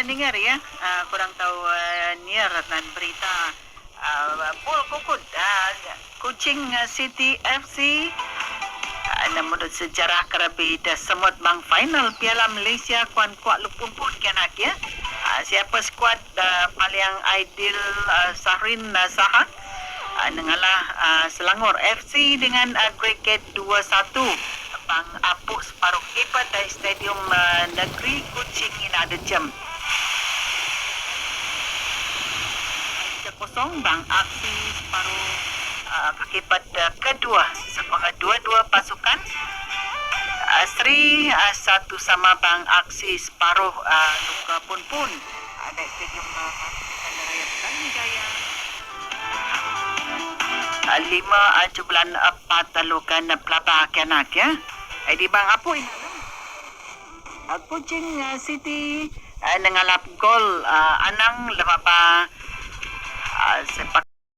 dengar ya, kurang tahu niar dan berita Pul Kukut, Kuching City FC namun sejarah kerabi dah semut bang final Piala Malaysia kuan kuat lupun pun kanak ya. Siapa skuad paling ideal Sahrin Sahat nengalah Selangor FC dengan agregat 2-1 bang apuk separuh kipat dari Stadium Negeri Kuching ini ada jam 3-0 bang aksi separuh akibat kedua separuh dua-dua pasukan Sri satu sama bang aksi separuh luka pun ada stadium Raya Petaling Jaya 5 talukan pelabah kanak ya. Di bang apa ini? Kuching City nengalap gol anang lemapa sepak